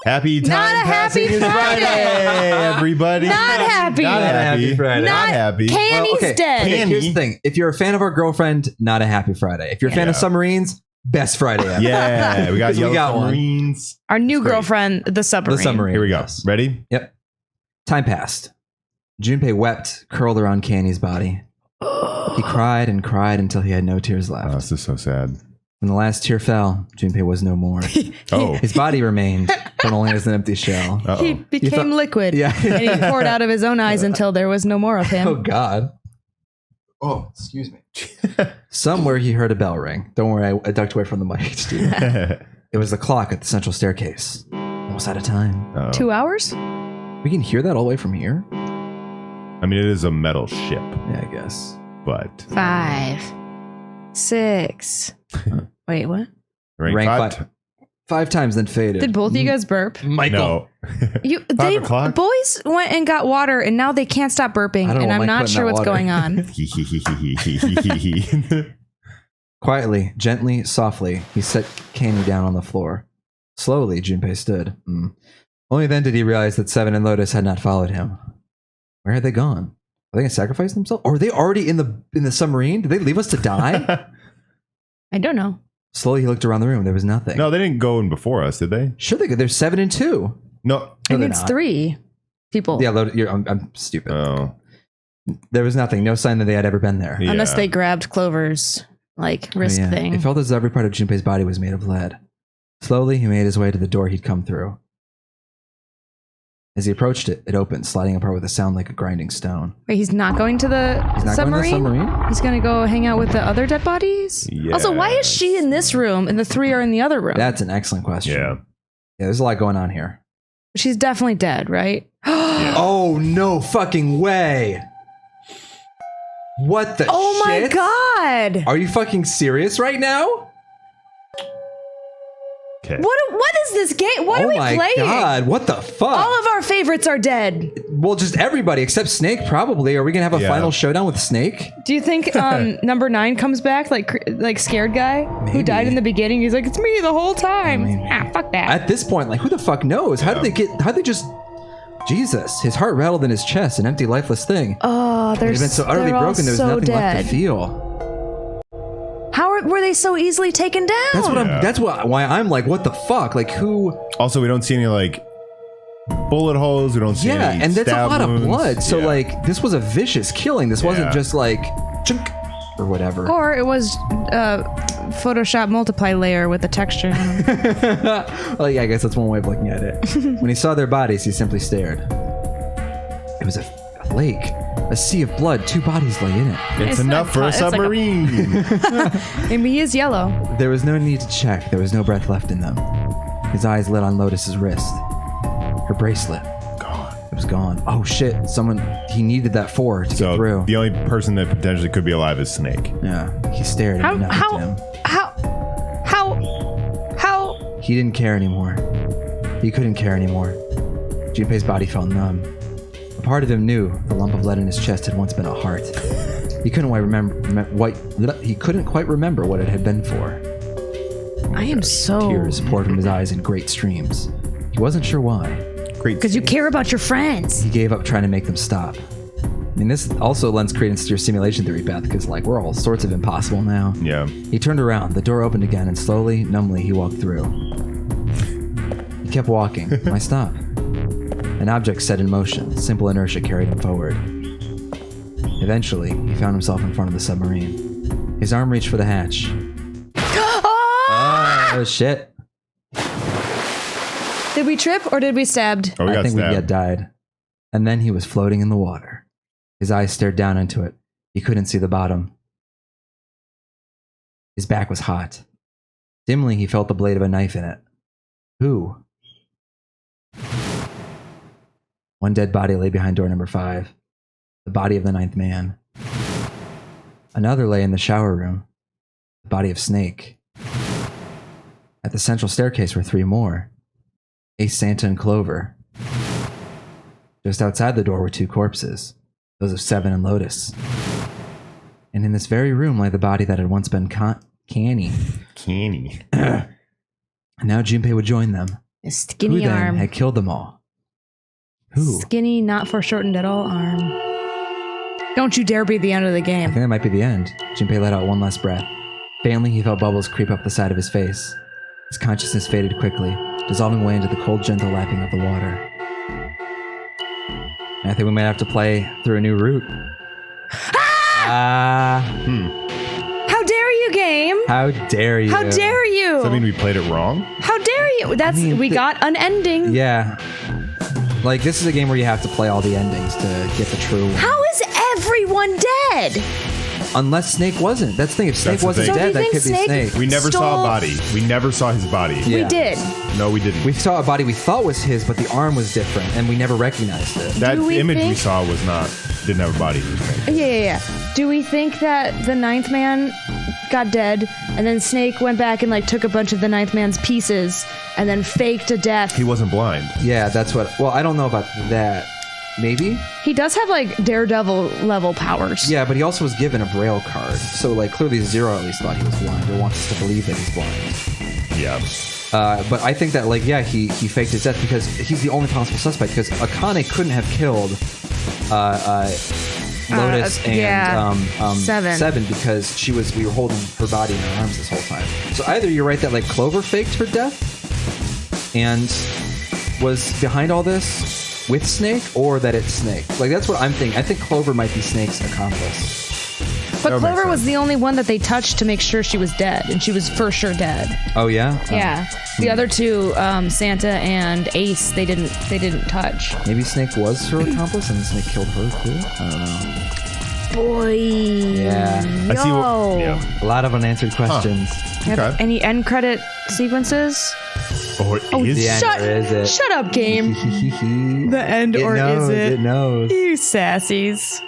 Happy time Not a passing happy is Friday. everybody. Not happy. Not happy. Friday. Not happy. Candy's dead. Okay, Candy. here's the thing. If you're a fan of our girlfriend, not a happy Friday. If you're a fan of submarines, best Friday ever. Yeah, we got We yellow got one. submarines. Our new Great. girlfriend, the submarine. The submarine. Here we go. Yes. Ready? Yep. Time passed. Junpei wept, curled around Candy's body. He cried and cried until he had no tears left. Oh, this is so sad. When the last tear fell, Junpei was no more. Oh. His body remained, but only as an empty shell. Uh-oh. He became liquid. Yeah. And he poured out of his own eyes until there was no more of him. Oh, God. Oh, excuse me. Somewhere he heard a bell ring. Don't worry, I ducked away from the mic. It was the clock at the central staircase. Almost out of time. Uh-oh. 2 hours? We can hear that all the way from here? I mean, it is a metal ship, Yeah, I guess. but 5, 6. Wait, what? rank Rank five. five. 5 times, then faded. Did both of you guys burp? Michael. You, 5 o'clock? boys went and got water, and now they can't stop burping, I don't and know I'm Mike not putting sure that what's water. going on. Quietly, gently, softly, he set Candy down on the floor. Slowly, Junpei stood. Only then did he realize that Seven and Lotus had not followed him. Where had they gone? Are they going to sacrifice themselves? Or are they already in the submarine? Did they leave us to die? I don't know. Slowly, he looked around the room. There was nothing. No, they didn't go in before us, did they? Sure, there's 7 and 2. No. I they're think it's not. 3 people. Yeah, I'm stupid. Oh. There was nothing. No sign that they had ever been there. Yeah. Unless they grabbed Clover's wrist Yeah. thing. It felt as though every part of Junpei's body was made of lead. Slowly, he made his way to the door he'd come through. As he approached it, it opened, sliding apart with a sound like a grinding stone. Wait, he's not going to the He's not submarine? going to the submarine? He's going to go hang out with the other dead bodies? Also, why is she in this room and the 3 are in the other room? That's an excellent question. Yeah. Yeah, there's a lot going on here. She's definitely dead, right? Oh, no fucking way. What the shit? Oh my god! Are you fucking serious right now? Okay. What is this game? What are we Oh my playing? god, what the fuck? All of our favorites are dead. Well, just everybody except Snake, probably. Are we gonna have a Yeah. final showdown with Snake? Do you think number 9 comes back like scared guy who Maybe. died in the beginning? He's like, it's me the whole time. Maybe. Fuck that. At this point, like, who the fuck knows? How'd they just... Jesus, his heart rattled in his chest, an empty, lifeless thing. Oh, they're It had been so utterly they're all broken, there was so nothing dead. left to feel. How were they so easily taken down? That's what Yeah. That's why I'm like, what the fuck? Like, who... Also, we don't see any like bullet holes. We don't see Yeah, any and that's a stab lot wounds. of blood. So, Yeah. like, this was a vicious killing. This wasn't Yeah. just like... chunk, or whatever. Or it was Photoshop multiply layer with the texture. Well, yeah, I guess that's one way of looking at it. When he saw their bodies, he simply stared. It was a lake, a sea of blood. 2 bodies lay in it. It's It's enough not for a it's like a- submarine. Maybe he is yellow. There was no need to check. There was no breath left in them. His eyes lit on Lotus's wrist. Her bracelet. Gone. It was gone. Oh shit! He needed that 4 to get So through. the only person that potentially could be alive is Snake. Yeah, he stared at nothing to him. How? He didn't care anymore. He couldn't care anymore. Junpei's body felt numb. A part of him knew the lump of lead in his chest had once been a heart. He couldn't quite remember what it had been for. I am so... Tears poured from his eyes in great streams. He wasn't sure why. Great. Because you care about your friends. He gave up trying to make them stop. I mean, this also lends credence to your simulation theory, Beth, because, like, we're all sorts of impossible now. Yeah. He turned around, the door opened again, and slowly, numbly, he walked through. He kept walking. Why stop? An object set in motion. Simple inertia carried him forward. Eventually, he found himself in front of the submarine. His arm reached for the hatch. Oh, shit. Did we trip or did we stabbed? Oh, we I got think we stabbed. had died. And then he was floating in the water. His eyes stared down into it. He couldn't see the bottom. His back was hot. Dimly, he felt the blade of a knife in it. Who? One dead body lay behind door number 5. The body of the 9th man. Another lay in the shower room. The body of Snake. At the central staircase were 3 more. Ace, Santa, and Clover. Just outside the door were 2 corpses. Those of Seven and Lotus. And in this very room lay the body that had once been Canny. Canny. And now Jimpay would join them. A skinny Who then arm. had killed them all? Who? Skinny, not foreshortened at all arm. Don't you dare be the end of the I game. think that might be the end. Jimpay let out one last breath. Faintly, he felt bubbles creep up the side of his face. His consciousness faded quickly, dissolving away into the cold, gentle lapping of the water. I think we might have to play through a new route. How dare you, game? How dare you? How dare you? Does that mean we played it wrong? How dare you? That's we got an ending. Yeah. Like, this is a game where you have to play all the endings to get the true one. How is everyone dead? Unless Snake wasn't. That's the thing. If Snake That's the wasn't thing. So dead, do that you could be think Snake. Snake- We never saw Stole- a body. We never saw his body. Yeah. We did. No, we didn't. We saw a body we thought was his, but the arm was different, and we never recognized it. That Do we image we think- saw didn't have a body. Yeah. Do we think that the ninth man got dead, and then Snake went back and like took a bunch of the ninth man's pieces, and then faked a death? He wasn't blind. Yeah, that's what. Well, I don't know about that. Maybe? He does have like Daredevil level powers. Yeah, but he also was given a Braille card. So, like, clearly Zero at least thought he was blind, or wants us to believe that he's blind. Yeah. But I think that, like, yeah, he faked his death because he's the only possible suspect, because Akane couldn't have killed Lotus and Seven. because we were holding her body in our arms this whole time. So either you're right that, like, Clover faked her death and was behind all this with Snake, or that it's Snake. Like, that's what I'm thinking. I think Clover might be Snake's accomplice. But That makes Clover was sense. the only one that they touched to make sure she was dead, and she was for sure dead. Oh, yeah? Yeah. The other two, Santa and Ace, they didn't touch. Maybe Snake was her accomplice and Snake killed her too? I don't know. Boy. Yeah. I see what. Yo. Yeah. A lot of unanswered questions. Have Okay. any end credit sequences? Or is The end, Shut, or is it? shut up, game. The end, It or knows, is it? It knows. You sassies.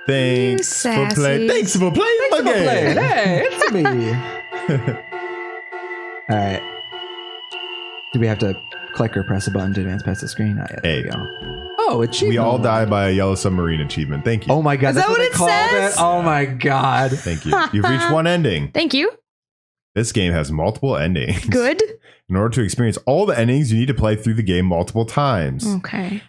Thanks for sassy. playing. Thanks for playing my game. Hey, it's me. All right. Do we have to click or press a button to advance past the screen? Not yet. There we Hey. go. Oh, achievement. We all die by a yellow submarine achievement. Thank you. Oh my god. Is That's that what they it called says? it? Oh my god. Thank you. You've reached one ending. Thank you. This game has multiple endings. Good. In order to experience all the endings, you need to play through the game multiple times. Okay.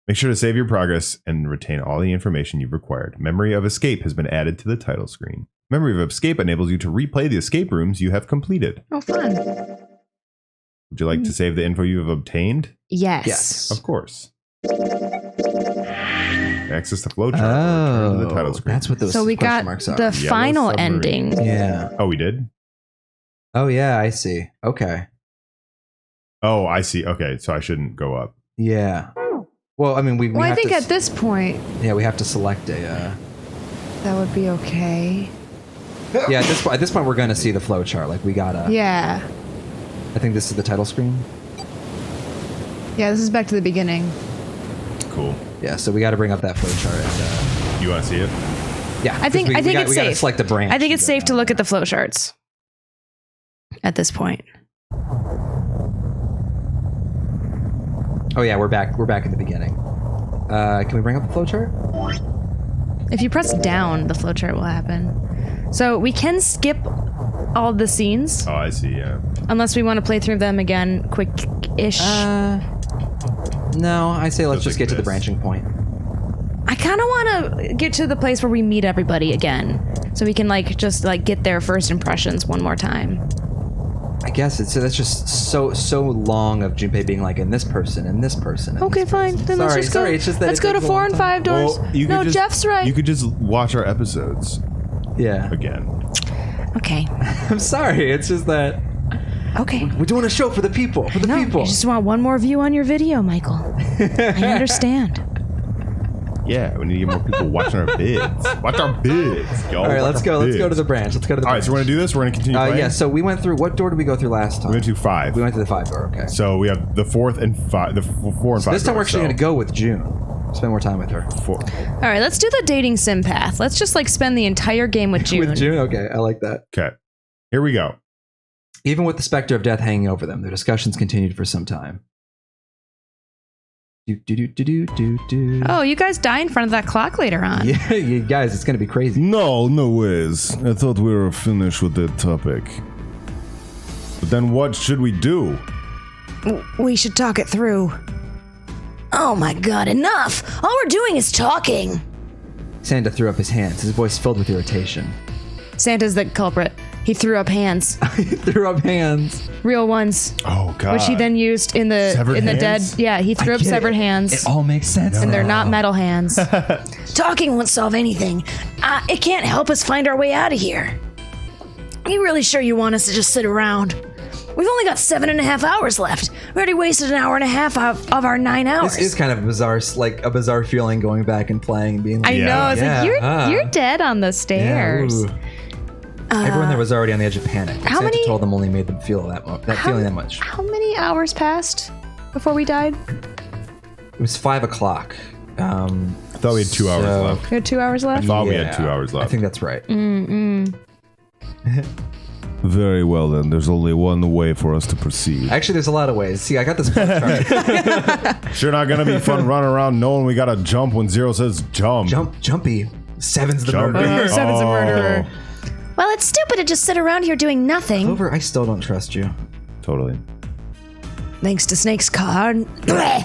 Make sure to save your progress and retain all the information you've required. Memory of Escape has been added to the title screen. Memory of Escape enables you to replay the escape rooms you have completed. Oh, fun. Would you like to save the info you have obtained? Yes. Yes. Of course. Access the flowchart. Return to the title screen. That's what those So we question got marks are. the Yellow final submarine. ending. Yeah. Oh, we did? Oh yeah, I see. Okay. Oh, I see. Okay, so I shouldn't go up. Yeah. Well, I mean, we Well, I have think to, at this point, yeah, we have to select a. that would be okay. Yeah, at this point, we're gonna see the flow chart. Like, we gotta. Yeah. I think this is the title screen. Yeah, this is back to the beginning. Cool. Yeah, so we got to bring up that flow chart. And, You want to see it? yeah, I think it's we gotta safe. select the branch. I think it's and safe go to down. look at the flowcharts at this point. Oh yeah, we're back. We're back at the beginning. Can we bring up the flow chart? If you press down, the flowchart will happen. So we can skip all the scenes Oh, I see. Yeah. unless we want to play through them again quick-ish. No, I say let's just Just like get to the this. branching point. I kind of want to get to the place where we meet everybody again, so we can just get their first impressions one more time. I guess that's just so long of Jimpay being like, and this person, and this person. And Okay, this fine. person. Then let's Sorry, just go. sorry, it's just that let's it go to takes a 4 long and time. 5 doors. you could No, just, Jeff's right. You could just watch our episodes Yeah. again. Okay. I'm sorry. It's just that Okay. we're doing a show for the people. For the No, people. you just want one more view on your video, Michael. I understand. Yeah, we need to get more people watching our vids. Watch our vids, yo. All right, Watch let's our go. Let's go vids. to the branch. Let's go to the All right, branch. so we're gonna do this. We're gonna continue playing. Yeah, so we went through, what door did we go through last time? We went to 5. We went to the 5 door, okay. So we have the 4th and 5, the 4 and 5. This time we're doors, actually going to go with June. Spend more time with her. 4. All right, let's do the dating sim path. Let's just spend the entire game with June. With June? Okay, I like that. Okay, here we go. Even with the specter of death hanging over them, their discussions continued for some time. Do. Oh, you guys die in front of that clock later on. Yeah, you guys, it's going to be crazy. No ways. I thought we were finished with that topic. But then what should we do? We should talk it through. Oh my god, enough! All we're doing is talking! Santa threw up his hands, his voice filled with irritation. Santa's the culprit. He threw up hands. He threw up hands. Real ones. Oh, God. Which he then used in the Severed dead. hands? Yeah, he threw up severed hands. It all makes sense. And they're not metal hands. Talking won't solve anything. It can't help us find our way out of here. Are you really sure you want us to just sit around? We've only got 7.5 hours left. We already wasted 1.5 hours of our 9 hours. This is kind of a bizarre feeling going back and playing and being like, I know. It's like, you're dead on the stairs. ooh. Everyone there was already on the edge of panic. How Santa many- told them only made them feel feeling that much. How many hours passed before we died? It was 5 o'clock. I thought we had 2 hours left. We had 2 hours I left? thought we had 2 hours left. I think that's right. Very well, then. There's only one way for us to proceed. Actually, there's a lot of ways. See, I got this chart. Sure not going to be fun running around knowing we got to jump when Zero says jump. Jumpy. Seven's the Jumpy. murderer. Seven's a murderer. Well, it's stupid to just sit around here doing nothing. Clover, I still don't trust you. Totally. Thanks to Snake's car. Bleh.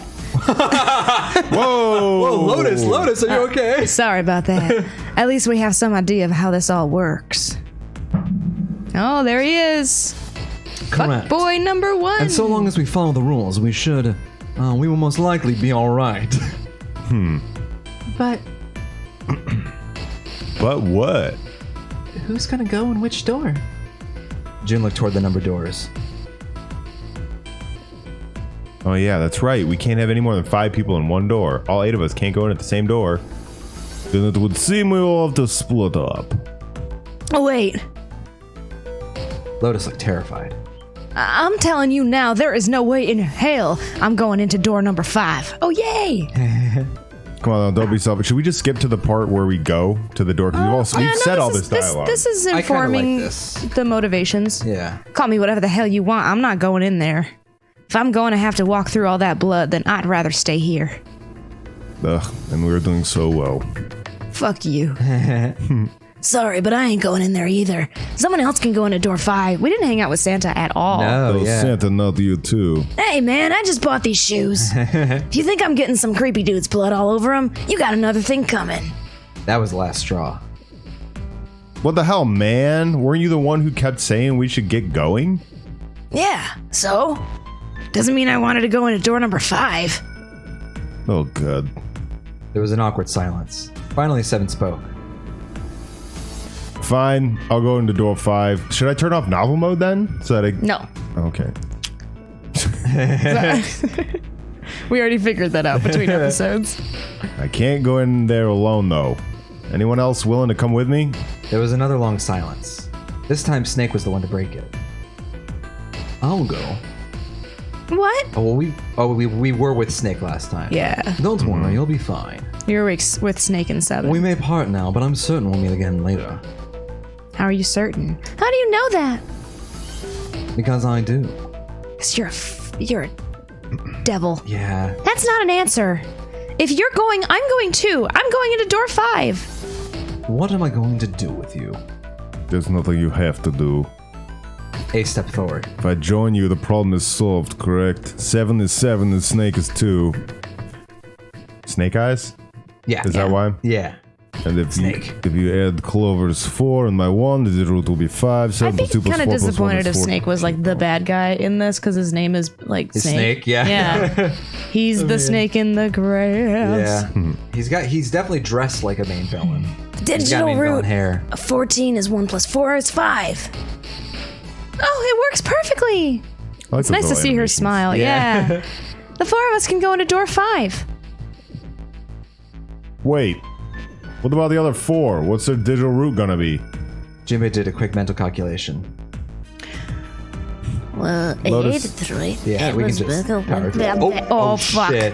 Whoa! Whoa, Lotus, are you okay? Sorry about that. At least we have some idea of how this all works. Oh, there he is. Correct. Boy number 1. And so long as we follow the rules, we will most likely be all right. But But what? who's gonna go in which door? Jim looked toward the number doors. Oh, yeah, that's right. We can't have any more than 5 people in one door. All 8 of us can't go in at the same door. Then it would seem we will have to split up. Oh, wait. Lotus looked terrified. I'm telling you now, there is no way in hell I'm going into door number 5. Oh, yay! Come on, don't be selfish. Should we just skip to the part where we go to the door? Because we've said all this dialogue. This is I kinda informing like this. the motivations. Yeah. Call me whatever the hell you want. I'm not going in there. If I'm going to have to walk through all that blood, then I'd rather stay here. Ugh, and we were doing so well. Fuck you. Sorry, but I ain't going in there either. Someone else can go into door 5. We didn't hang out with Santa at all. No, yeah. Santa, not you too. Hey, man, I just bought these shoes. If you think I'm getting some creepy dude's blood all over them, you got another thing coming. That was the last straw. What the hell, man? Weren't you the one who kept saying we should get going? Yeah, so? Doesn't mean I wanted to go into door number 5. Oh, good. There was an awkward silence. Finally, Seven spoke. Fine, I'll go into door 5. Should I turn off novel mode then? So that I... No. Okay. We already figured that out between episodes. I can't go in there alone, though. Anyone else willing to come with me? There was another long silence. This time, Snake was the one to break it. I'll go. What? Oh, well, we were with Snake last time. Yeah. Don't worry, you'll be fine. You're with Snake and Seven. We may part now, but I'm certain we'll meet again later. How are you certain? How do you know that? Because I do. Because you're a devil. Yeah. That's not an answer. If you're going, I'm going too. I'm going into door 5. What am I going to do with you? There's nothing you have to do. A step forward. If I join you, the problem is solved, correct? 7 is 7 and Snake is 2. Snake Eyes? Yeah. Is that why? Yeah. And if Snake. if you add Clover's 4 and my 1, the root will be 5. 7 I'd plus be 2 plus kind 4 of plus 1 disappointed is if 4. Snake was like the bad guy in this because his name is like It's Snake. Snake, yeah. Yeah. He's the snake in the grass. Yeah. He's definitely dressed like a main villain. He's got Digital main villain root. hair. 14 is 1 plus 4 is 5. Oh, it works perfectly. I like It's nice to see her smile. Yeah. The 4 of us can go into door 5. Wait. What about the other 4? What's their digital root gonna be? Jimpay did a quick mental calculation. Well, Lotus. 8 3. Yeah, we can just... Oh, fuck. Shit.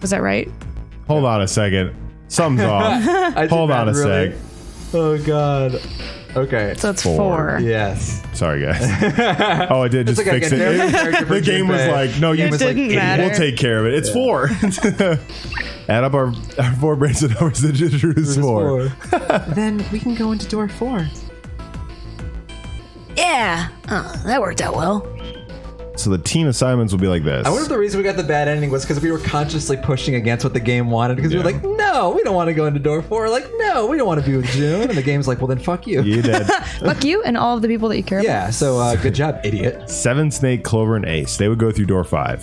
Was that right? Hold on a second. Something's off. I did Hold that on a really- sec. Oh, God. Okay. So it's 4. 4. Yes. Sorry, guys. Oh, I did just It's like I fix get it. there, character for The game was Jimpay. like, no, you It was like, didn't matter. we'll take care of it. It's 4. Add up our 4 brains and numbers. The digital root is 4. Then we can go into door 4. Yeah, that worked out well. So the team assignments will be like this. I wonder if the reason we got the bad ending was because we were consciously pushing against what the game wanted. Because we were like, no, we don't want to go into door 4. Like, no, we don't want to be with June. And the game's like, well, then fuck you. You did. Fuck you and all of the people that you care about. Yeah, so good job, idiot. 7, Snake, Clover, and Ace. They would go through door 5.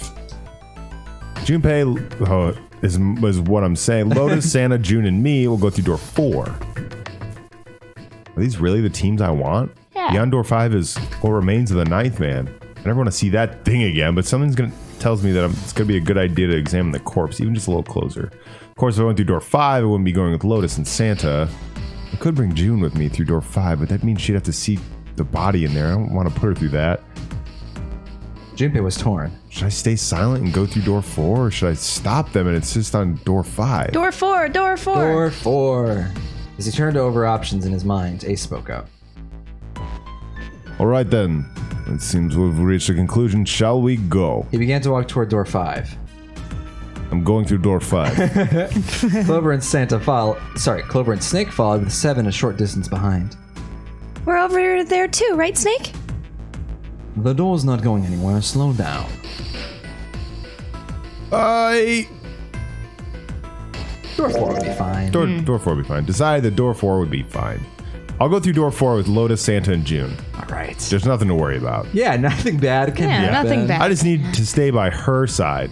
Jimpay is what I'm saying. Lotus, Santa, June, and me will go through door 4. Are these really the teams I want? Yeah. Beyond door 5 is what remains of the 9th man. I never want to see that thing again, but something's tells me that it's going to be a good idea to examine the corpse, even just a little closer. Of course, if I went through door 5, I wouldn't be going with Lotus and Santa. I could bring June with me through door 5, but that means she'd have to see the body in there. I don't want to put her through that. Jimpay was torn. Should I stay silent and go through door 4, or should I stop them and insist on door 5? Door 4. Door 4. As he turned over options in his mind, Ace spoke up. All right then. It seems we've reached a conclusion. Shall we go? He began to walk toward door 5. I'm going through door 5. Clover and Snake followed with 7 a short distance behind. We're over there too, right, Snake? The door's not going anywhere. Slow down. Door 4 would be fine. Door 4 would be fine. Decided that door 4 would be fine. I'll go through door 4 with Lotus, Santa, and June. All right. There's nothing to worry about. Yeah, nothing bad can happen. Nothing bad. I just need to stay by her side.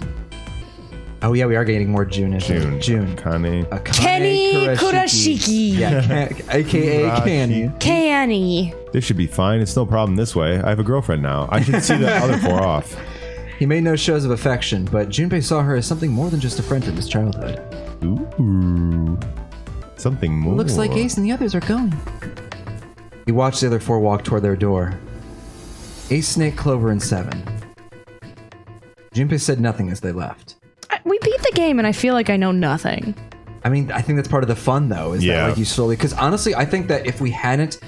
Oh yeah, we are getting more June. June. Kane. Kenny Kurashiki. Yeah, aka Kenny. Canny. This should be fine. It's no problem this way. I have a girlfriend now. I should see the other 4 off. He made no shows of affection, but Jimpay saw her as something more than just a friend from his childhood. Ooh. Something more. Looks like Ace and the others are going. He watched the other 4 walk toward their door. Ace, Snake, Clover, and 7. Jimpay said nothing as they left. We beat the game and I feel like I know nothing. I mean, I think that's part of the fun, though, is that like you slowly... Because honestly, I think that if we hadn't...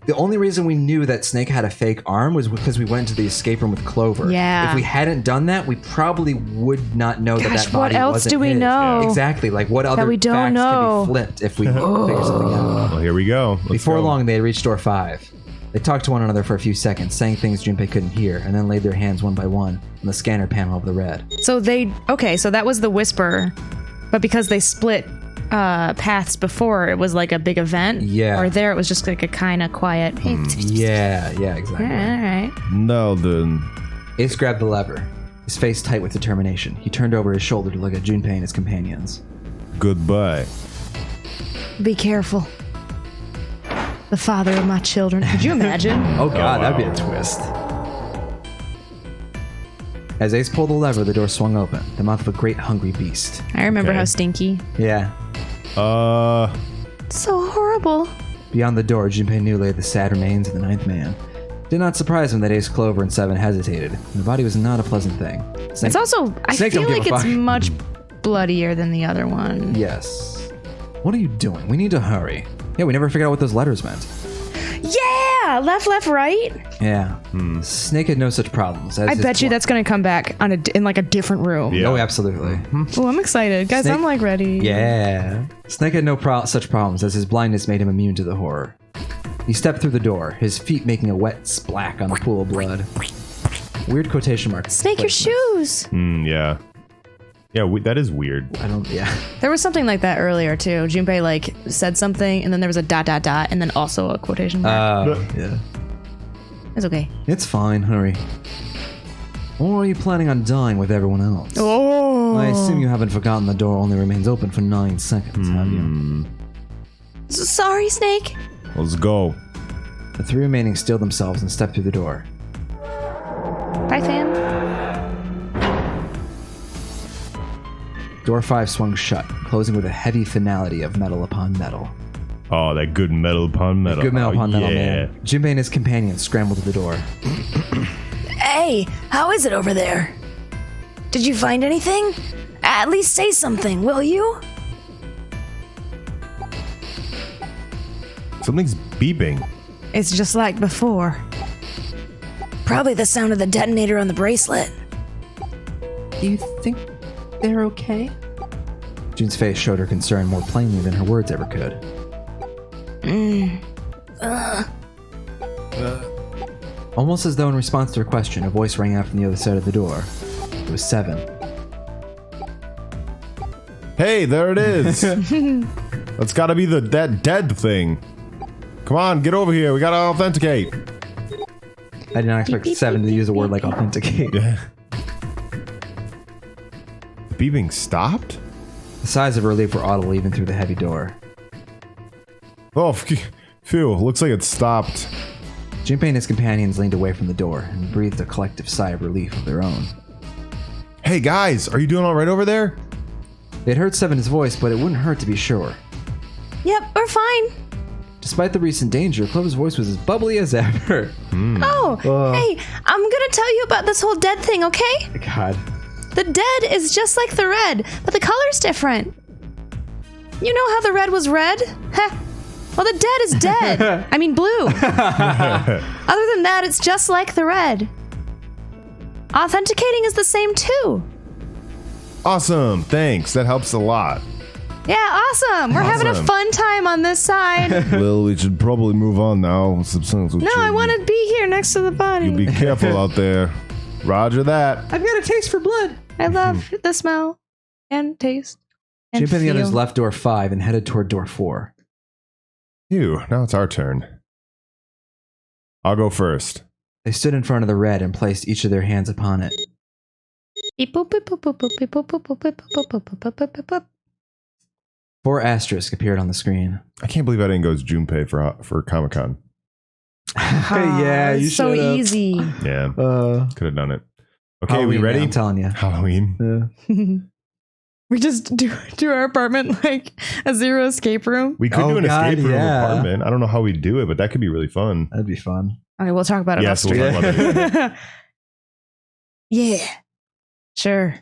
The only reason we knew that Snake had a fake arm was because we went into the escape room with Clover. Yeah. If we hadn't done that, we probably would not know that Gosh, that body what else wasn't do we his. know? Exactly. Like, what other we don't facts know? could be flipped if we figure something out? Well, here we go. Let's Before go. long, they had reached door 5. They talked to one another for a few seconds, saying things Jimpay couldn't hear, and then laid their hands one by one on the scanner panel of the red. So so that was the whisper, but because they split paths before, it was like a big event. Yeah. Or there it was just like a kind of quiet. Yeah, exactly. All right. No, then. Ace grabbed the lever, his face tight with determination. He turned over his shoulder to look at Jimpay and his companions. Goodbye. Be careful. The father of my children. Could you imagine? Oh god, wow. that'd be a twist. As Ace pulled the lever, the door swung open, the mouth of a great hungry beast. I remember Okay. how stinky. Yeah. So horrible. Beyond the door, Jimpay knew lay the sad remains of the 9th man. Did not surprise him that Ace, Clover, and 7 hesitated. The body was not a pleasant thing. Snake, It's also, I Snake feel don't give like a it's fuck. much bloodier than the other one. Yes. What are you doing? We need to hurry. Yeah, we never figured out what those letters meant. Yeah, left, right. Yeah. Snake had no such problems. I bet you that's going to come back in like a different room. Yeah. Oh, absolutely. Oh, I'm excited. Guys, Snake- I'm like ready. Yeah. Snake had no such problems, as his blindness made him immune to the horror. He stepped through the door, his feet making a wet splack on the pool of blood. Weird quotation marks. Snake, your shoes. Yeah. Yeah, that is weird. I don't, yeah. There was something like that earlier too. Junpei like said something and then there was a ... and then also a quotation mark. Yeah. It's okay. It's fine, hurry. Or are you planning on dying with everyone else? Oh. I assume you haven't forgotten the door only remains open for 9 seconds, have you? Sorry, Snake. Let's go. The 3 remaining steeled themselves and stepped through the door. Bye, fam. Door 5 swung shut, closing with a heavy finality of metal upon metal. Oh, that good metal upon metal. Good metal Oh, upon metal, yeah. man. Jimpay and his companions scrambled to the door. Hey, how is it over there? Did you find anything? At least say something, will you? Something's beeping. It's just like before. Probably the sound of the detonator on the bracelet. Do you think they're okay? June's face showed her concern more plainly than her words ever could. Almost as though in response to her question, a voice rang out from the other side of the door. It was 7. Hey, there it is. That's got to be that dead thing. Come on, get over here. We got to authenticate. I did not expect 7 to use a word like authenticate. Yeah. The beeping stopped? The sighs of relief were audible even through the heavy door. Oh, phew. Looks like it stopped. Jimpay and his companions leaned away from the door and breathed a collective sigh of relief of their own. Hey, guys, are you doing all right over there? They'd heard 7's voice, but it wouldn't hurt to be sure. Yep, we're fine. Despite the recent danger, Clover's voice was as bubbly as ever. Oh, hey, I'm gonna tell you about this whole dead thing, okay? God. The dead is just like the red, but the color's different. You know how the red was red? Heh. Well, the dead is dead. I mean blue. Other than that, it's just like the red. Authenticating is the same too. Awesome. Thanks. That helps a lot. Yeah, awesome. We're having a fun time on this side. Well, we should probably move on now. No, I want to be here next to the body. You be careful out there. Roger that. I've got a taste for blood. I love the smell and taste. And Jimpay and the others feel. left door 5 and headed toward door 4. Phew, now it's our turn. I'll go first. They stood in front of the red and placed each of their hands upon it. Beep, boop, beep, boop, boop, boop, beep, boop, boop, boop, beep, boop, boop, boop, boop, boop, boop, boop. 4 asterisks appeared on the screen. I can't believe I didn't go as Jimpay for Comic-Con. Yeah, you so should've. easy. Yeah, could have done it. Okay, Halloween, we ready? I'm telling you. Halloween. We just do our apartment like a zero escape room. We could Oh, do an God, escape room yeah. apartment. I don't know how we do it, but that could be really fun. That'd be fun. Okay, we'll talk about it Yes, off we'll stream. talk about it. Yeah. Sure.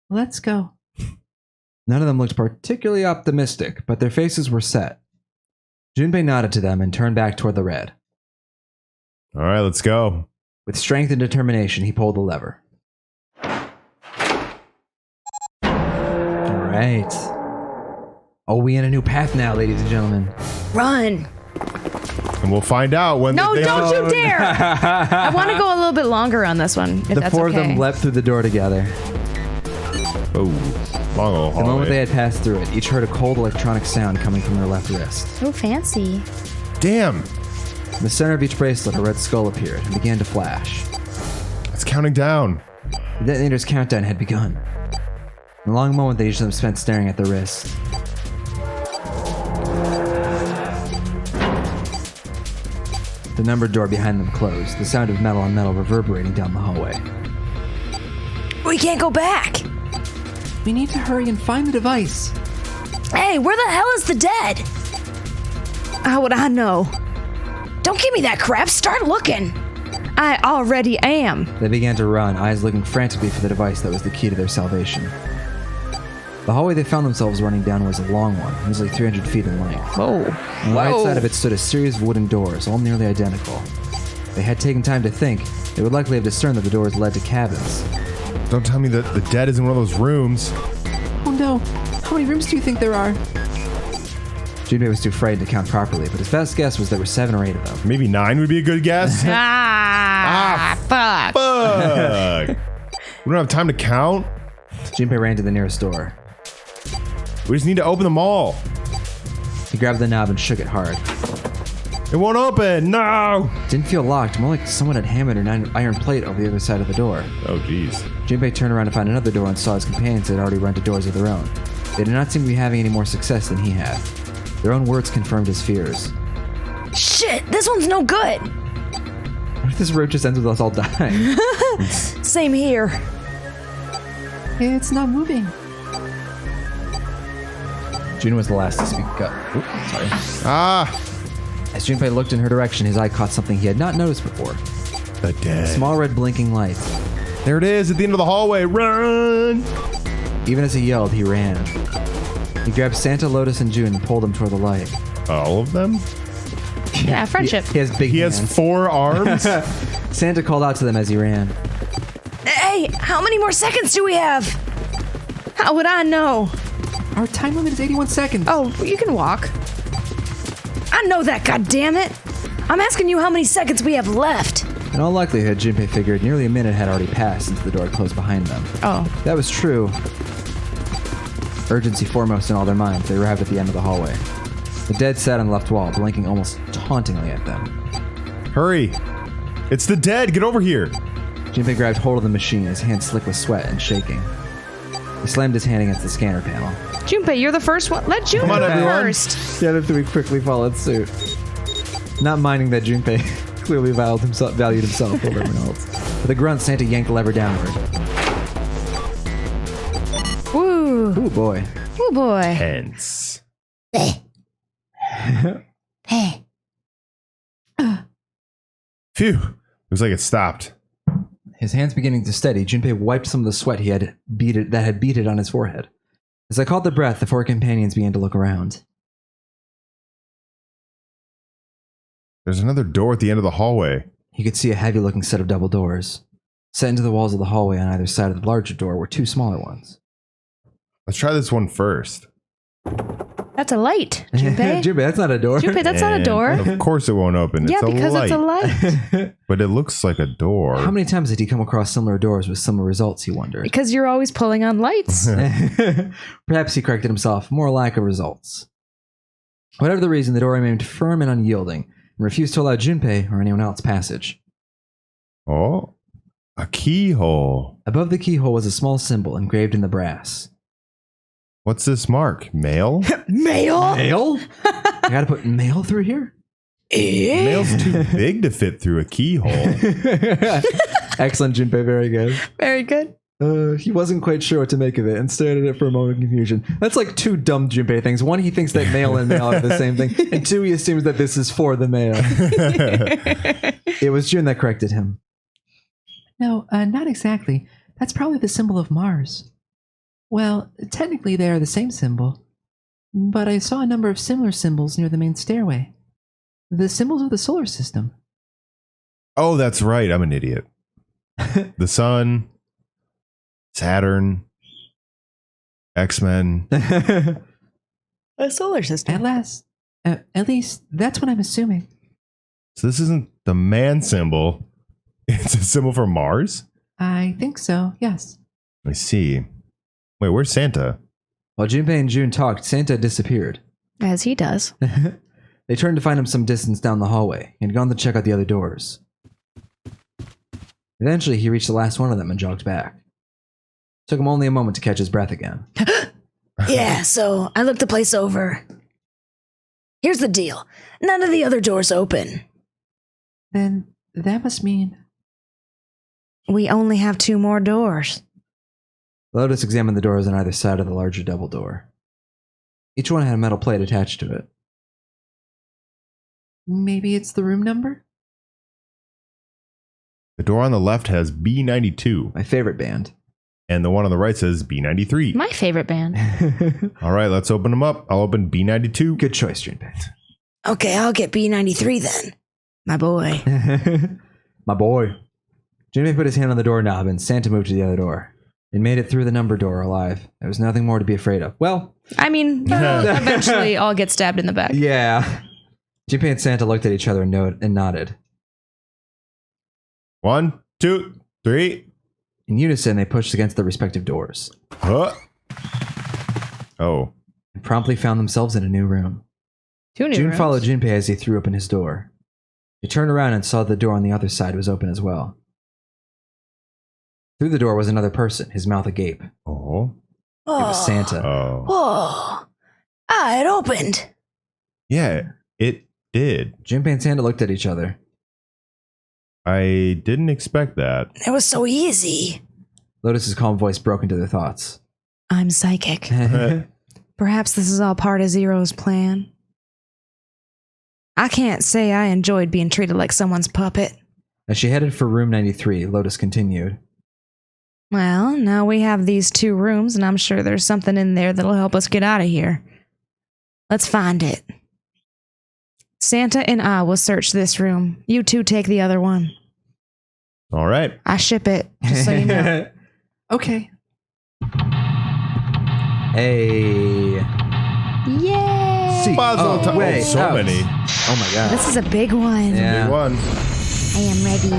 Let's go. None of them looked particularly optimistic, but their faces were set. Jimpay nodded to them and turned back toward the red. All right, let's go. With strength and determination, he pulled the lever. All right. Oh, we in a new path now, ladies and gentlemen. Run. And we'll find out when No, the don't you dare. I want to go a little bit longer on this one, if The that's 4 okay. of them leapt through the door together. Oh, long old The moment hallway. they had passed through it, each heard a cold electronic sound coming from their left wrist. So fancy. Damn, In the center of each bracelet, a red skull appeared and began to flash. it's counting down. The detonator's countdown had begun. In a long moment, they each of them spent staring at the wrist. The numbered door behind them closed, the sound of metal on metal reverberating down the hallway. We can't go back. We need to hurry and find the device. Hey, where the hell is the dead? How would I know? Don't give me that crap. Start looking. I already am. They began to run, eyes looking frantically for the device that was the key to their salvation. The hallway they found themselves running down was a long one, easily 300 feet in length. Whoa. On the right side of it stood a series of wooden doors, all nearly identical. If they had taken time to think, they would likely have discerned that the doors led to cabins. Don't tell me that the dead is in one of those rooms. Oh no! How many rooms do you think there are? Jimpay was too frightened to count properly, but his best guess was there were 7 or 8 of them. Maybe 9 would be a good guess. Fuck. Fuck. We don't have time to count. Jimpay ran to the nearest door. We just need to open them all. He grabbed the knob and shook it hard. It won't open. No. Didn't feel locked, more like someone had hammered an iron plate over the other side of the door. Oh, jeez. Jimpay turned around to find another door and saw his companions had already run to doors of their own. They did not seem to be having any more success than he had. Their own words confirmed his fears. Shit, this one's no good. What if this road just ends with us all dying? Same here. It's not moving. June was the last to speak up. Oops, sorry. Ah, As Jimpay looked in her direction, his eye caught something he had not noticed before. the dead. Small red blinking light. There it is at the end of the hallway. Run. Even as he yelled, he ran. He grabbed Santa, Lotus, and June and pulled them toward the light. All of them? Yeah, friendship. He has big He hands. has 4 arms? Santa called out to them as he ran. Hey, how many more seconds do we have? How would I know? Our time limit is 81 seconds. Oh, you can walk. I know that, goddammit. I'm asking you how many seconds we have left. In all likelihood, Jimpay figured nearly a minute had already passed since the door had closed behind them. Oh. That was true. Urgency foremost in all their minds, they arrived at the end of the hallway. The dead sat on the left wall, blinking almost tauntingly at them. Hurry! It's the dead! Get over here! Jimpay grabbed hold of the machine, his hands slick with sweat and shaking. He slammed his hand against the scanner panel. Jimpay, you're the first one. Let Jimpay Come on, go everyone. first. The other three quickly followed suit. Not minding that Jimpay clearly valued himself over everyone else. With a grunt, Santa yanked the lever downward. Woo. Ooh, boy. Oh boy. Tense. Phew. Looks like it stopped. His hands beginning to steady, Jimpay wiped some of the sweat that had beaded on his forehead. As I caught the breath, the four companions began to look around. There's another door at the end of the hallway. He could see a heavy-looking set of double doors. Set into the walls of the hallway on either side of the larger door were two smaller ones. Let's try this one first. That's a light, Jimpay. Jimpay, that's not a door. Jimpay, that's not a And door. Of course it won't open. Yeah, it's a because light. it's a light. But it looks like a door. How many times did he come across similar doors with similar results, he wondered. Because you're always pulling on lights. Perhaps he corrected himself, more lack of results. Whatever the reason, the door remained firm and unyielding, and refused to allow Jimpay or anyone else passage. Oh, a keyhole. Above the keyhole was a small symbol engraved in the brass. What's this mark? Mail? Mail? Mail? I gotta put mail through here? Mail's too big to fit through a keyhole. Excellent, Jimpay, very good. Very good. He wasn't quite sure what to make of it and stared at it for a moment of confusion. That's like two dumb Jimpay things. One, he thinks that mail and mail are the same thing. And two, he assumes that this is for the mail. It was June that corrected him. No, not exactly. That's probably the symbol of Mars. Well, technically they are the same symbol, but I saw a number of similar symbols near the main stairway. The symbols of the solar system. Oh, that's right. I'm an idiot. The sun, Saturn, X-Men. A solar system. At least, that's what I'm assuming. So this isn't the man symbol. It's a symbol for Mars? I think so, yes. I see. Wait, where's Santa? While Jimpay and June talked, Santa had disappeared. As he does. They turned to find him some distance down the hallway. He had gone to check out the other doors. Eventually, he reached the last one of them and jogged back. Took him only a moment to catch his breath again. Yeah, so I looked the place over. Here's the deal. None of the other doors open. Then that must mean... We only have 2 more doors. Lotus examined the doors on either side of the larger double door. Each one had a metal plate attached to it. Maybe it's the room number? The door on the left has B92, My favorite band. and the one on the right says B93. My favorite band. All right, let's open them up. I'll open B92. Good choice, Jimpay. Okay, I'll get B93 then. My boy. My boy. Jimpay put his hand on the doorknob and Santa moved to the other door. It made it through the number door alive. There was nothing more to be afraid of. Well, I mean, they'll eventually all get stabbed in the back. yeah. Jimpay and Santa looked at each other and nodded. 1, 2, 3. In unison, they pushed against their respective doors Oh. and promptly found themselves in a new room. 2 new June rooms. followed Jimpay as he threw open his door. He turned around and saw the door on the other side was open as well. Through the door was another person, his mouth agape. It Oh. was Santa. Oh. Whoa. Ah, it opened. Yeah, it did. Jimpay and Santa looked at each other. I didn't expect that. It was so easy. Lotus's calm voice broke into their thoughts. I'm psychic. Perhaps this is all part of Zero's plan. I can't say I enjoyed being treated like someone's puppet. As she headed for room 93, Lotus continued. Well, now we have these 2 rooms, and I'm sure there's something in there that'll help us get out of here. Let's find it. Santa and I will search this room. You 2 take the other one. All right. I ship it, just so you know. Okay. Hey. Yay! C. Puzzle time. Way So out. many. Oh my god. This is a big one. Yeah. Big one. I am ready.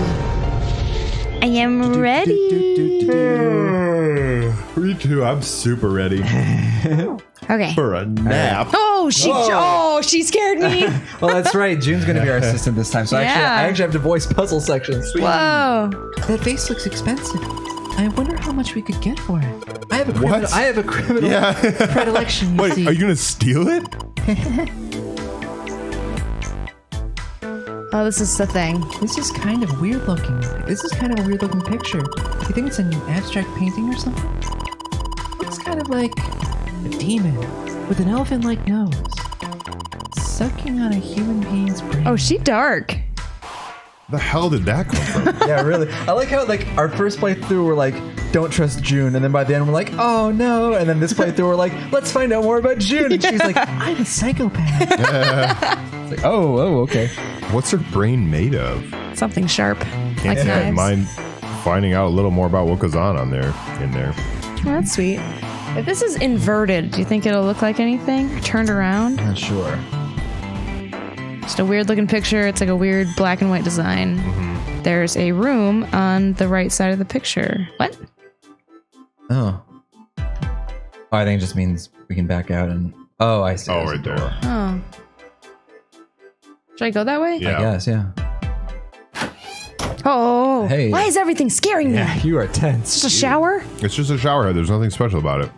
I am ready. Me too. I'm super ready Okay. for a nap. Oh, she scared me. Well, that's right. June's going to be our assistant this time. So I Yeah. actually have to voice puzzle sections. Whoa. That vase looks expensive. I wonder how much we could get for it. I have a What? criminal Yeah. Predilection, you Wait, see. are you gonna steal it? Oh, this is the thing. This is kind of weird looking. This is kind of a weird looking picture. You think it's an abstract painting or something? Looks kind of like a demon with an elephant-like nose, sucking on a human being's brain. Oh, she dark. The hell did that come from? Yeah, really. I like how like our first playthrough we're like, don't trust June, and then by the end we're like, oh no, and then this playthrough we're like, let's find out more about June, and she's like, I'm a psychopath. it's like, oh, okay. What's her brain made of? Something sharp. Can't Like say I knives. mind finding out a little more about what goes on there. In there. Oh, that's sweet. If this is inverted, do you think it'll look like anything? Or turned around? Not sure. Just a weird looking picture. It's like a weird black and white design. There's a room on the right side of the picture. What? Oh. I think it just means we can back out and. Oh, I see. Oh, There's a right there. door. Oh. Should I go that way? Yeah. I guess, yeah. Oh. Hey. Why is everything scaring me? Yeah, you are tense. Just a shower? It's just a shower head. There's nothing special about it.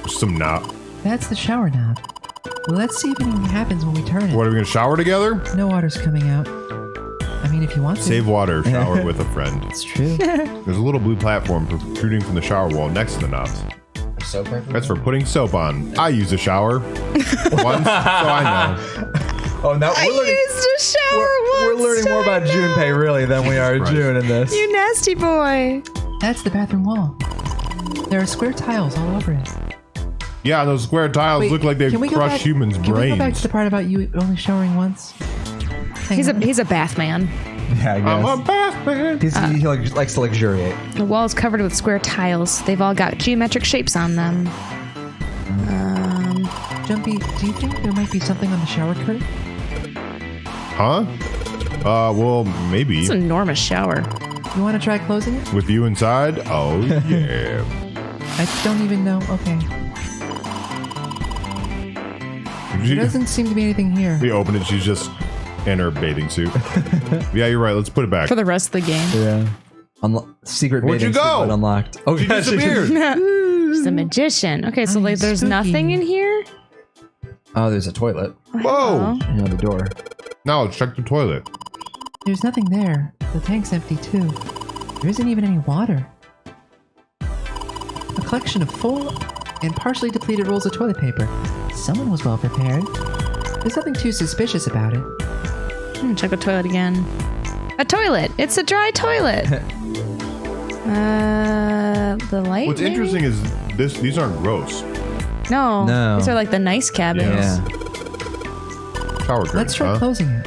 Just some knob. That's the shower knob. Well, let's see if anything happens when we turn it. What, are we gonna shower together? No water's coming out. I mean, if you want to. Save water, shower with a friend. It's true. There's a little blue platform protruding from the shower wall next to the knobs. So perfect. That's for putting soap on. I use a shower once, so I know. Oh, now I we're learning. used a shower We're once. learning more about Junpei really than we are Christ. June in this. You nasty boy. That's the bathroom wall. There are square tiles all over it. Yeah, those square tiles Wait, look like they can we go crush back- humans' Can we go back brains. to the part about you only showering once? Hang on. He's a bath man. Yeah, I I'm a guess. Batman. He likes to luxuriate. The wall's covered with square tiles. They've all got geometric shapes on them. Jumpy, do you think there might be something on the shower curtain? Huh? Well, maybe. It's an enormous shower. You want to try closing it? With you inside? Oh, yeah. I don't even know. Okay. There doesn't seem to be anything here. We open it, she's just in her bathing suit. Yeah, you're right. Let's put it back. For the rest of the game. Yeah. Secret Where'd you bathing suit go? button unlocked. Oh, She gosh. disappeared. She's a magician. Okay, so I'm like there's spooky. nothing in here? Oh, there's a toilet. Whoa. You know, the door. Now let's check the toilet. There's nothing there. The tank's empty too. There isn't even any water. A collection of full and partially depleted rolls of toilet paper. Someone was well prepared. There's nothing too suspicious about it. Check the toilet again. A toilet. It's a dry toilet. The light. What's maybe? interesting is these aren't gross. No. No. These are like the nice cabins. Yeah. Shower curtains, Let's try huh? closing it.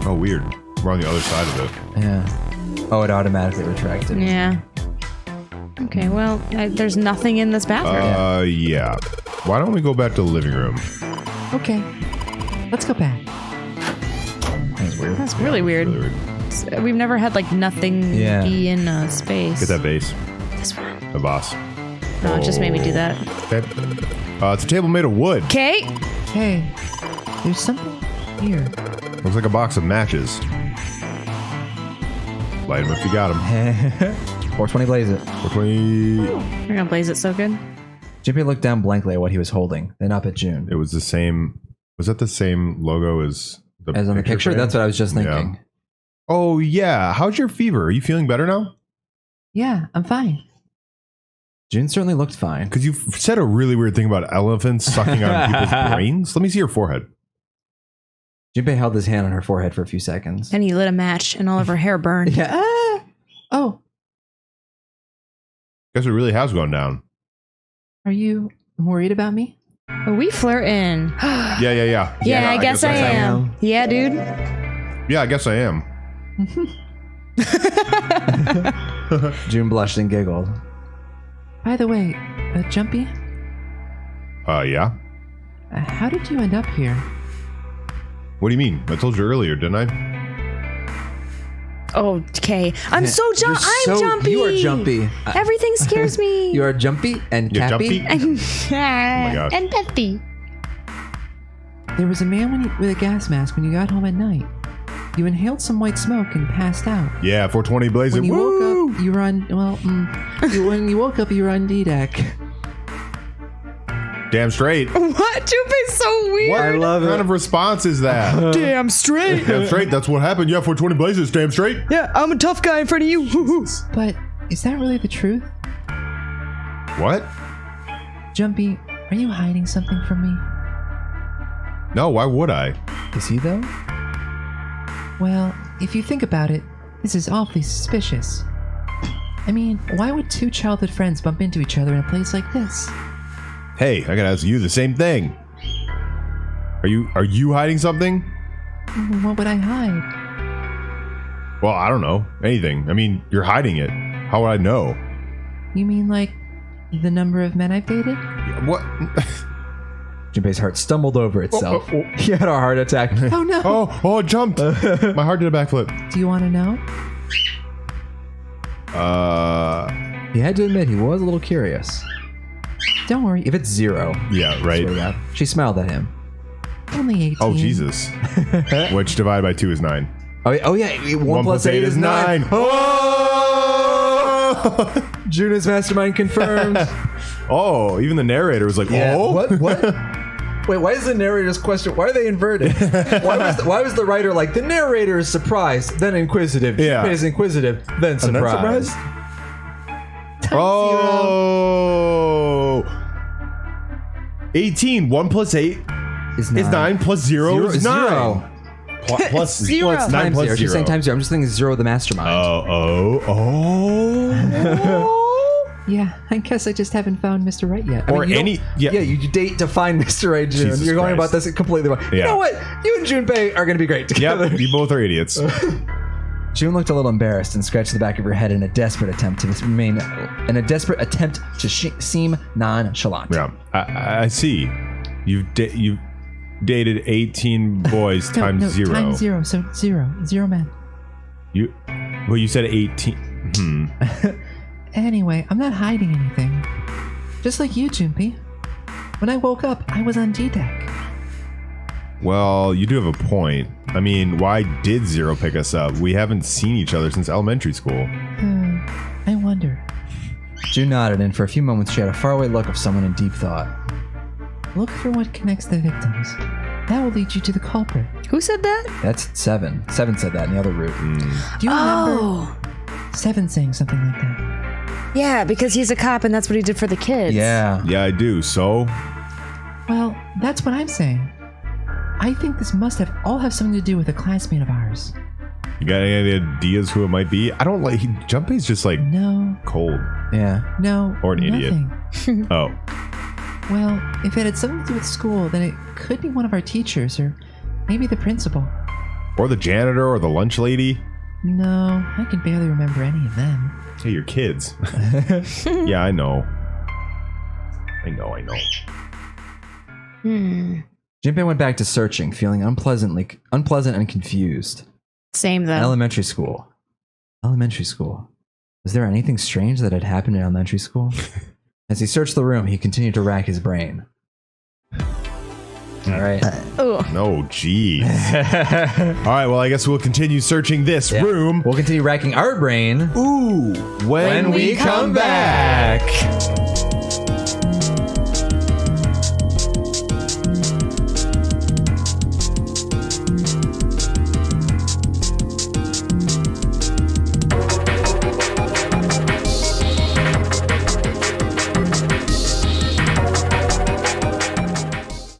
Oh, weird. We're on the other side of it. Yeah. Oh, it automatically retracted. Yeah. Okay, well, there's nothing in this bathroom. Yeah. Why don't we go back to the living room? Okay. Let's go back. That's weird. That's really weird. Really weird. We've never had like nothing Yeah. be in space. Get that vase. This one. The boss. No, it just made me do that. Okay. It's a table made of wood. Okay. Hey, there's something here. Looks like a box of matches. Light them if you got them. 420 blaze it. 420. We're gonna blaze it so good. Jimpy looked down blankly at what he was holding, then up at June. It was the same. Was that the same logo as the As on the picture? frame? That's what I was just Yeah. thinking. Oh, yeah. How's your fever? Are you feeling better now? Yeah, I'm fine. June certainly looked fine. Because you said a really weird thing about elephants sucking on people's brains. Let me see your forehead. Jimpy held his hand on her forehead for a few seconds. And he lit a match and all of her hair burned. Yeah. Oh, Guess it really has gone down. are you worried about me? Are we flirting? Yeah. Yeah, I guess I am. Yeah, dude. Yeah, I guess I am. June blushed and giggled. By the way, Jumpy, Yeah. How did you end up here? What do you mean? I told you earlier, didn't I? Okay. I'm so jumpy. You are jumpy. Everything scares me. You are jumpy and You're cappy. jumpy? and, gosh. and Bethy. There was a man with a gas mask when you got home at night. You inhaled some white smoke and passed out. Yeah, 420 blazing. When you Woo! woke up, you were on. Well, when you woke up, you were on D-Deck. Damn straight. What? Jimpay's so weird. What I love kind it. of response is that? Damn straight. Damn straight. That's what happened. Yeah, 420 blazes. Damn straight. Yeah, I'm a tough guy in front of you. But is that really the truth? What? Jumpy, are you hiding something from me? No, why would I? Is he though? Well, if you think about it, this is awfully suspicious. I mean, why would two childhood friends bump into each other in a place like this? Hey, I gotta ask you the same thing. Are you hiding something? What would I hide? Well, I don't know. Anything. I mean, you're hiding it. How would I know? You mean like the number of men I've dated? What? Jimpay's heart stumbled over itself. He had a heart attack. Oh no! Oh, it jumped. My heart did a backflip. Do you want to know? He had to admit he was a little curious. Don't worry, If it's 0, Yeah, right. swear to God. She smiled at him. only 18. Oh, Jesus. Which divided by 2 is 9. Oh yeah, 1 plus 8 is 9. Oh! Juna's mastermind confirmed. Oh, even the narrator was like, Yeah. oh? What? Wait, why is the narrator's question? Why are they inverted? Why was the writer like, the narrator is surprised, then inquisitive. Yeah. Jimpay is inquisitive, then surprised. Oh! 18. 1 plus 8 Is is 9 plus 0 is 9. Zero. Plus Zero. Well, it's 9 Times plus 0. 0. She's saying times 0. I'm just thinking 0 the mastermind. Oh. Yeah, I guess I just haven't found Mr. Right yet. Or you any. don't- Yeah. you date to find Mr. Right, June. Jesus You're going Christ. about this completely wrong. You Yeah. know what? You and Junpei are going to be great together. Yep, you both are idiots. June looked a little embarrassed and scratched the back of her head in a desperate attempt to seem nonchalant. Yeah, I see. You've dated 18 boys times 0. Times 0, so 0. 0 men. Well, you said 18. Anyway, I'm not hiding anything. Just like you, Jimpy. When I woke up, I was on D-Deck. Well, you do have a point. I mean, why did 0 pick us up? We haven't seen each other since elementary school. I wonder. June nodded, and for a few moments she had a faraway look of someone in deep thought. Look for what connects the victims. That will lead you to the culprit. Who said that? That's 7. 7 said that in the other route. Do you remember Oh. 7 saying something like that? Yeah, because he's a cop and that's what he did for the kids. Yeah. Yeah, I do. So, Well, that's what I'm saying. I think this must all have something to do with a classmate of ours. you got any ideas who it might be? I don't like. Jumpy's just like No, cold. Yeah. no, Or an idiot. nothing. Oh, Well, if it had something to do with school, then it could be one of our teachers or maybe the principal. or the janitor, or the lunch lady. No, I can barely remember any of them. Hey, you're kids. Yeah, I know. I know. Jimpei went back to searching, feeling unpleasant and confused. Same though. Elementary school. Was there anything strange that had happened in elementary school? As he searched the room, he continued to rack his brain. All right. Oh. No, jeez. All right, well, I guess we'll continue searching this room. We'll continue racking our brain Ooh, when when we come back.